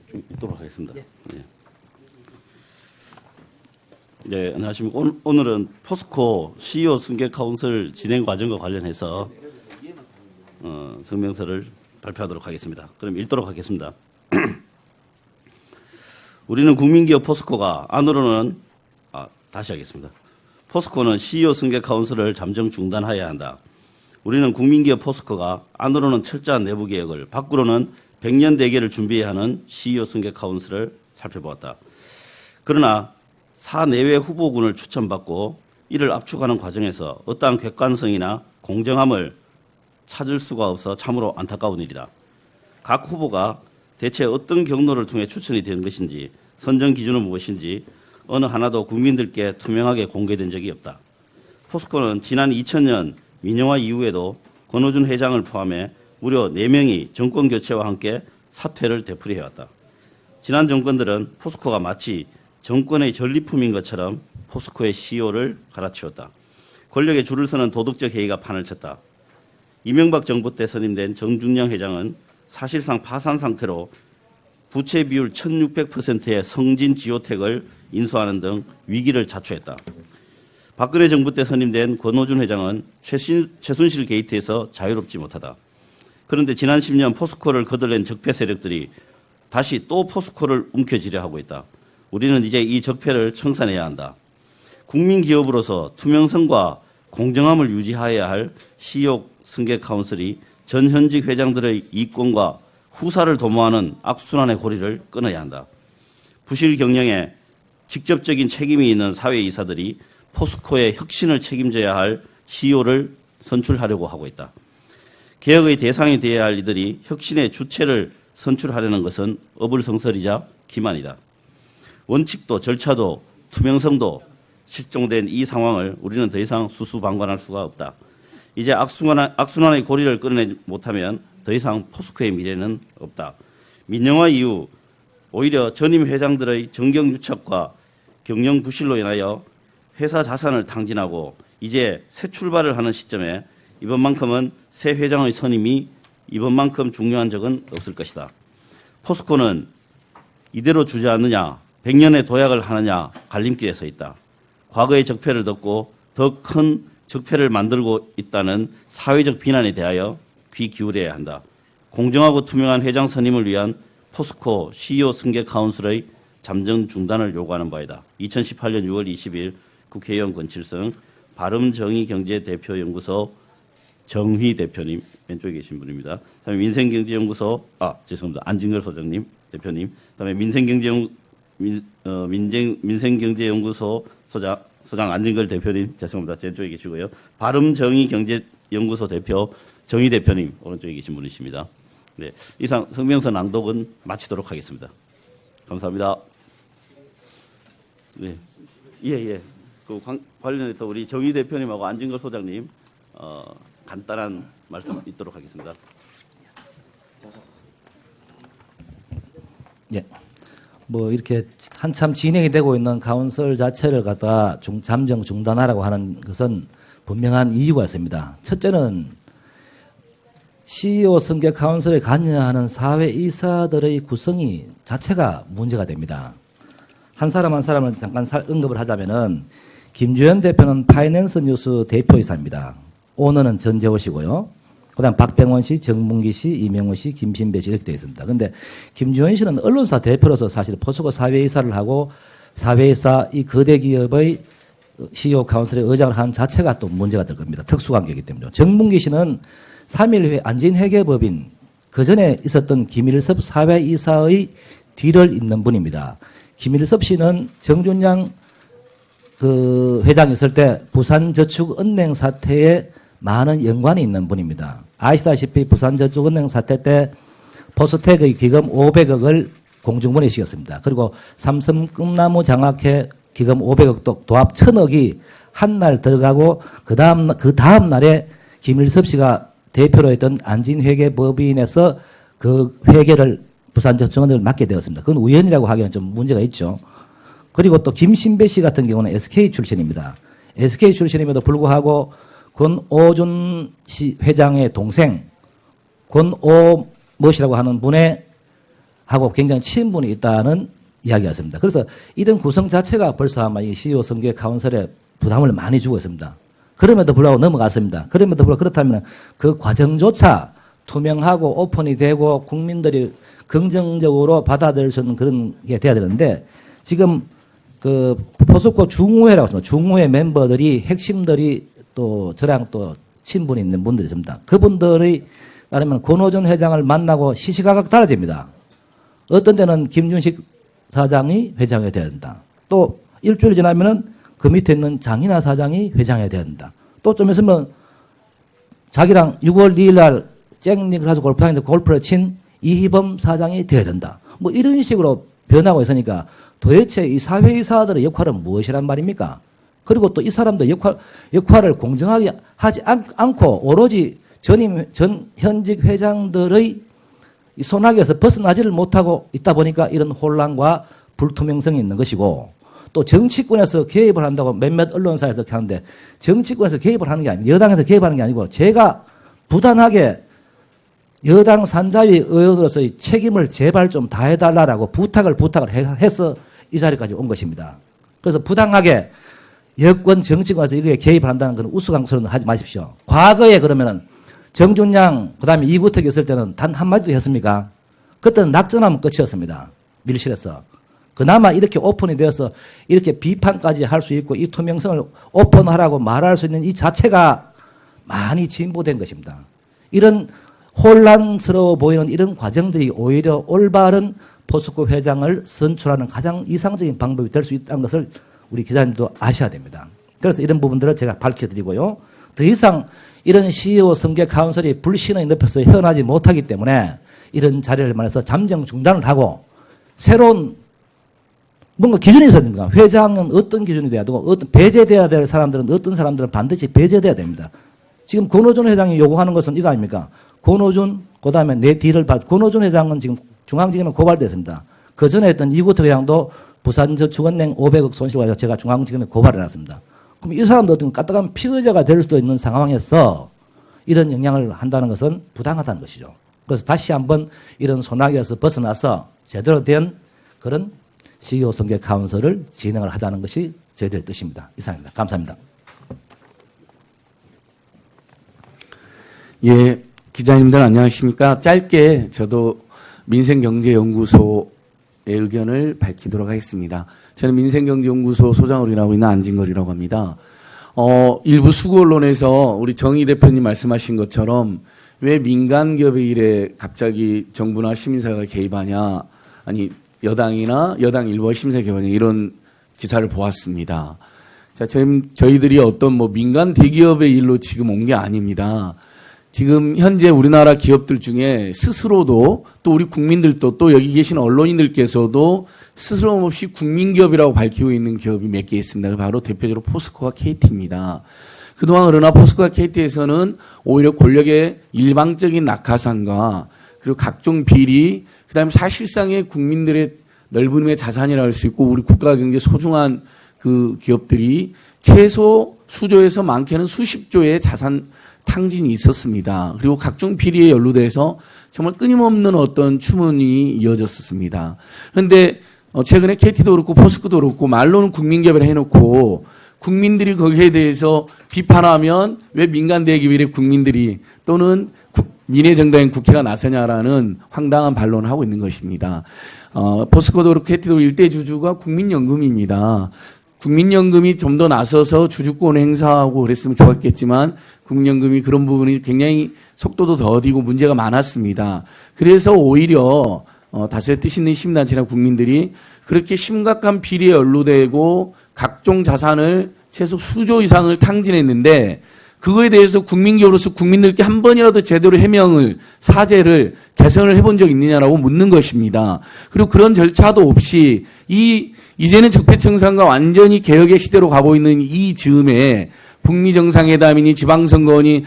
좀 있도록 하겠습니다. 예. 예. 네, 안녕하십니까. 오늘은 포스코 CEO 승계 카운슬 진행 과정과 관련해서 성명서를 발표하도록 하겠습니다. 그럼 읽도록 하겠습니다. 우리는 국민기업 포스코가 안으로는 다시 하겠습니다. 포스코는 CEO 승계 카운슬을 잠정 중단하여야 한다. 우리는 국민기업 포스코가 안으로는 철저한 내부 개혁을, 밖으로는 100년 대계를 준비해야 하는 CEO 승계 카운슬을 살펴보았다. 그러나 사내외 후보군을 추천받고 이를 압축하는 과정에서 어떠한 객관성이나 공정함을 찾을 수가 없어 참으로 안타까운 일이다. 각 후보가 대체 어떤 경로를 통해 추천이 된 것인지, 선정 기준은 무엇인지 어느 하나도 국민들께 투명하게 공개된 적이 없다. 포스코는 지난 2000년 민영화 이후에도 권오준 회장을 포함해 무려 4명이 정권 교체와 함께 사퇴를 되풀이해왔다. 지난 정권들은 포스코가 마치 정권의 전리품인 것처럼 포스코의 CEO를 갈아치웠다. 권력에 줄을 서는 도덕적 해이가 판을 쳤다. 이명박 정부 때 선임된 정준영 회장은 사실상 파산 상태로 부채 비율 1600%의 성진 지오텍을 인수하는 등 위기를 자초했다. 박근혜 정부 때 선임된 권오준 회장은 최순실 게이트에서 자유롭지 못하다. 그런데 지난 10년 포스코를 거들낸 적폐 세력들이 다시 또 포스코를 움켜쥐려 하고 있다. 우리는 이제 이 적폐를 청산해야 한다. 국민기업으로서 투명성과 공정함을 유지하여야 할 CEO 승계 카운슬이 전 현직 회장들의 이권과 후사를 도모하는 악순환의 고리를 끊어야 한다. 부실 경영에 직접적인 책임이 있는 사회이사들이 포스코의 혁신을 책임져야 할 CEO를 선출하려고 하고 있다. 개혁의 대상이 되어야 할 이들이 혁신의 주체를 선출하려는 것은 어불성설이자 기만이다. 원칙도 절차도 투명성도 실종된 이 상황을 우리는 더 이상 수수방관할 수가 없다. 이제 악순환의 고리를 끊어내지 못하면 더 이상 포스코의 미래는 없다. 민영화 이후 오히려 전임 회장들의 정경유착과 경영 부실로 인하여 회사 자산을 탕진하고 이제 새 출발을 하는 시점에 이번만큼은 새 회장의 선임이 이번만큼 중요한 적은 없을 것이다. 포스코는 이대로 주저앉느냐 100년의 도약을 하느냐 갈림길에 서 있다. 과거의 적폐를 덮고 더 큰 적폐를 만들고 있다는 사회적 비난에 대하여 귀 기울여야 한다. 공정하고 투명한 회장 선임을 위한 포스코 CEO 승계 카운슬의 잠정 중단을 요구하는 바이다. 2018년 6월 20일 국회의원 권칠성 바른정의경제대표연구소 정휘 대표님, 왼쪽에 계신 분입니다. 그다음에 민생경제연구소, 죄송합니다. 안진걸 소장님, 대표님. 그다음에 민생경제연구소 소장 안진걸 대표님, 죄송합니다. 제 쪽에 계시고요. 바른정의경제연구소 대표 정희 대표님, 오른쪽에 계신 분이십니다. 네, 이상 성명서 낭독은 마치도록 하겠습니다. 감사합니다. 네, 예. 그 관련해서 우리 정희 대표님하고 안진걸 소장님 간단한 말씀 있도록 하겠습니다. 예. 뭐 이렇게 한참 진행이 되고 있는 카운슬 자체를 갖다 잠정 중단하라고 하는 것은 분명한 이유가 있습니다. 첫째는 CEO 승계 카운슬에 관여하는 사회이사들의 구성이 자체가 문제가 됩니다. 한 사람 한 사람을 잠깐 언급을 하자면은 김주현 대표는 파이낸스 뉴스 대표이사입니다. 오너는 전재호 씨고요. 그 다음 박병원 씨, 정문기 씨, 이명호 씨, 김신배 씨 이렇게 되어 있습니다. 그런데 김주현 씨는 언론사 대표로서 사실 포스코 사회이사를 하고 사회이사 이 거대 기업의 CEO 카운슬의 의장을 한 자체가 또 문제가 될 겁니다. 특수관계이기 때문에. 정문기 씨는 3.1회 안진회계법인 그전에 있었던 김일섭 사회이사의 뒤를 잇는 분입니다. 김일섭 씨는 정준양 회장이 있을 때 부산저축은행 사태에 많은 연관이 있는 분입니다. 아시다시피 부산저축은행 사태 때 포스텍의 기금 500억을 공중분해 시켰습니다. 그리고 삼성 꿈나무 장학회 기금 500억도 도합 1000억이 한 날 들어가고 그 다음 날에 김일섭 씨가 대표로 했던 안진회계법인에서 그 회계를 부산저축은행을 맡게 되었습니다. 그건 우연이라고 하기에는 좀 문제가 있죠. 그리고 또 김신배 씨 같은 경우는 SK 출신입니다. SK 출신임에도 불구하고 권오준 씨 회장의 동생 권오 무엇이라고 하는 분의 하고 굉장히 친분이 있다는 이야기였습니다. 그래서 이런 구성 자체가 벌써 아마 이 CEO 선거 카운슬에 부담을 많이 주고 있습니다. 그럼에도 불구하고 넘어갔습니다. 그럼에도 불구하고 그렇다면 그 과정조차 투명하고 오픈이 되고 국민들이 긍정적으로 받아들일 수 있는 그런 게 돼야 되는데 지금 그 포스코 중후회라고 했습니다. 중후회 멤버들이 핵심들이 또 저랑 또 친분이 있는 분들이 있습니다. 그분들이 말하면 권오준 회장을 만나고 시시각각 달라집니다. 어떤 때는 김준식 사장이 회장이 돼야 된다. 또 일주일 지나면은 그 밑에 있는 장인하 사장이 회장이 돼야 된다. 또 좀 있으면 자기랑 6월 2일 날 쨍닉을 해서 골프장에서 골프를 친 이희범 사장이 돼야 된다. 뭐 이런 식으로 변하고 있으니까 도대체 이 사회이사들의 역할은 무엇이란 말입니까? 그리고 또 이 사람들 역할을 공정하게 하지 않고 오로지 현직 회장들의 이 손아귀에서 벗어나지를 못하고 있다 보니까 이런 혼란과 불투명성이 있는 것이고 또 정치권에서 개입을 한다고 몇몇 언론사에서 이렇게 하는데 정치권에서 개입을 하는 게 아니고 여당에서 개입하는 게 아니고 제가 부단하게 여당 산자위 의원으로서의 책임을 제발 좀 다해달라고 부탁을 해서 이 자리까지 온 것입니다. 그래서 부당하게 여권 정치권에서 이렇게 개입을 한다는 그런 우스꽝스러운 하지 마십시오. 과거에 그러면은 정준양 그다음에 이구택이 있을 때는 단 한마디도 했습니까? 그때는 낙전하면 끝이었습니다. 밀실에서. 그나마 이렇게 오픈이 되어서 이렇게 비판까지 할 수 있고 이 투명성을 오픈하라고 말할 수 있는 이 자체가 많이 진보된 것입니다. 이런 혼란스러워 보이는 이런 과정들이 오히려 올바른 포스코 회장을 선출하는 가장 이상적인 방법이 될 수 있다는 것을 우리 기자님도 아셔야 됩니다. 그래서 이런 부분들을 제가 밝혀드리고요. 더 이상 이런 CEO 선거 카운슬이 불신의 늪에서 헤어나지 못하기 때문에 이런 자리를 말해서 잠정 중단을 하고 새로운 뭔가 기준이 있어야 됩니다. 회장은 어떤 기준이 돼야 되고 배제돼야 될 사람들은 어떤 사람들은 반드시 배제돼야 됩니다. 지금 권오준 회장이 요구하는 것은 이거 아닙니까? 권오준 그다음에 내 뒤를 권오준 회장은 지금 중앙지검에 고발됐습니다. 그 전에 했던 이구택 회장도 부산저축은행 500억 손실 가지고 제가 중앙지검에 고발을 해놨습니다. 그럼 이 사람도 어떤 까딱한 피의자가 될 수도 있는 상황에서 이런 영향을 한다는 것은 부당하다는 것이죠. 그래서 다시 한번 이런 소나기에서 벗어나서 제대로 된 그런 CEO 선거 카운슬을 진행을 하자는 것이 저희들의 뜻입니다. 이상입니다. 감사합니다. 예, 기자님들 안녕하십니까? 짧게 저도 민생경제연구소의 의견을 밝히도록 하겠습니다. 저는 민생경제연구소 소장으로 일하고 있는 안진걸이라고 합니다. 일부 수구 언론에서 우리 정의 대표님 말씀하신 것처럼 왜 민간기업의 일에 갑자기 정부나 시민사회가 개입하냐, 아니 여당이나 여당 일부가 시민사회 개입하냐 이런 기사를 보았습니다. 자, 저희들이 어떤 뭐 민간 대기업의 일로 지금 온 게 아닙니다. 지금 현재 우리나라 기업들 중에 스스로도 또 우리 국민들도 또 여기 계신 언론인들께서도 스스럼 없이 국민기업이라고 밝히고 있는 기업이 몇 개 있습니다. 바로 대표적으로 포스코와 KT입니다. 그동안 그러나 포스코와 KT에서는 오히려 권력의 일방적인 낙하산과 그리고 각종 비리, 그다음에 사실상의 국민들의 넓은 의미의 자산이라 할 수 있고 우리 국가 경제 소중한 그 기업들이 최소 수조에서 많게는 수십조의 자산 탕진이 있었습니다. 그리고 각종 비리에 연루돼서 정말 끊임없는 어떤 추문이 이어졌었습니다. 그런데 최근에 KT도 그렇고 포스코도 그렇고 말로는 국민기업이라 해놓고 국민들이 거기에 대해서 비판하면 왜 민간 대기업에 국민들이 또는 미래정당인 국회가 나서냐라는 황당한 반론을 하고 있는 것입니다. 포스코도 그렇고 KT도 일대 주주가 국민연금입니다. 국민연금이 좀 더 나서서 주주권을 행사하고 그랬으면 좋았겠지만 국민연금이 그런 부분이 굉장히 속도도 더디고 문제가 많았습니다. 그래서 오히려 다수의 뜻 있는 시민단체나 국민들이 그렇게 심각한 비리에 연루되고 각종 자산을 최소 수조 이상을 탕진했는데 그거에 대해서 국민기업으로서 국민들께 한 번이라도 제대로 해명을 사죄를 개선을 해본 적 있느냐라고 묻는 것입니다. 그리고 그런 절차도 없이 이제는 적폐청산과 완전히 개혁의 시대로 가고 있는 이 즈음에 북미 정상회담이니 지방선거니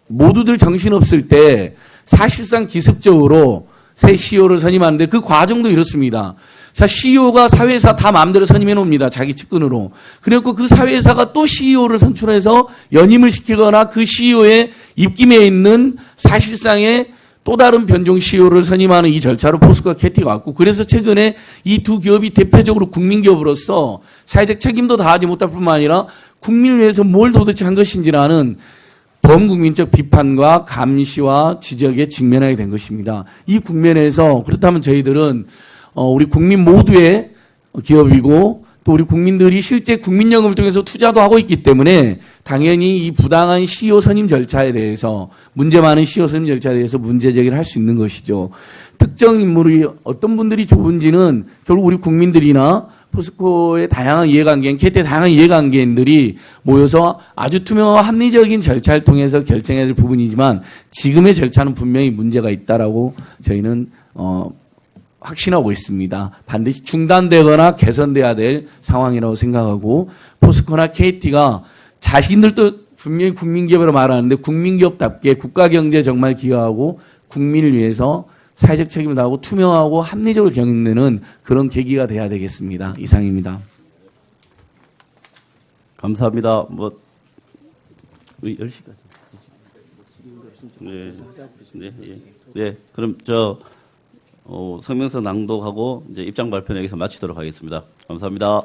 모두들 정신없을 때 사실상 기습적으로 새 CEO를 선임하는데 그 과정도 이렇습니다. 자, CEO가 사회사 다 마음대로 선임해 놓습니다. 자기 측근으로. 그래갖고 그 사회사가 또 CEO를 선출해서 연임을 시키거나 그 CEO의 입김에 있는 사실상의 또 다른 변종 CEO를 선임하는 이 절차로 포스코와 KT가 왔고, 그래서 최근에 이 두 기업이 대표적으로 국민기업으로서 사회적 책임도 다하지 못할 뿐만 아니라 국민을 위해서 뭘 도대체 한 것인지라는 범국민적 비판과 감시와 지적에 직면하게 된 것입니다. 이 국면에서 그렇다면 저희들은 우리 국민 모두의 기업이고 또 우리 국민들이 실제 국민연금을 통해서 투자도 하고 있기 때문에 당연히 이 부당한 CEO 선임 절차에 대해서 문제 많은 CEO 선임 절차에 대해서 문제 제기를 할 수 있는 것이죠. 특정 인물이 어떤 분들이 좋은지는 결국 우리 국민들이나 포스코의 다양한 이해관계인, KT의 다양한 이해관계인들이 모여서 아주 투명하고 합리적인 절차를 통해서 결정해야 될 부분이지만 지금의 절차는 분명히 문제가 있다라고 저희는 확신하고 있습니다. 반드시 중단되거나 개선돼야 될 상황이라고 생각하고 포스코나 KT가 자신들도 분명히 국민기업으로 말하는데 국민기업답게 국가경제에 정말 기여하고 국민을 위해서 사회적 책임을 다하고 투명하고 합리적으로 경영되는 그런 계기가 돼야 되겠습니다. 이상입니다. 감사합니다. 10시까지. 네. 그럼 성명서 낭독하고 이제 입장 발표는 여기서 마치도록 하겠습니다. 감사합니다.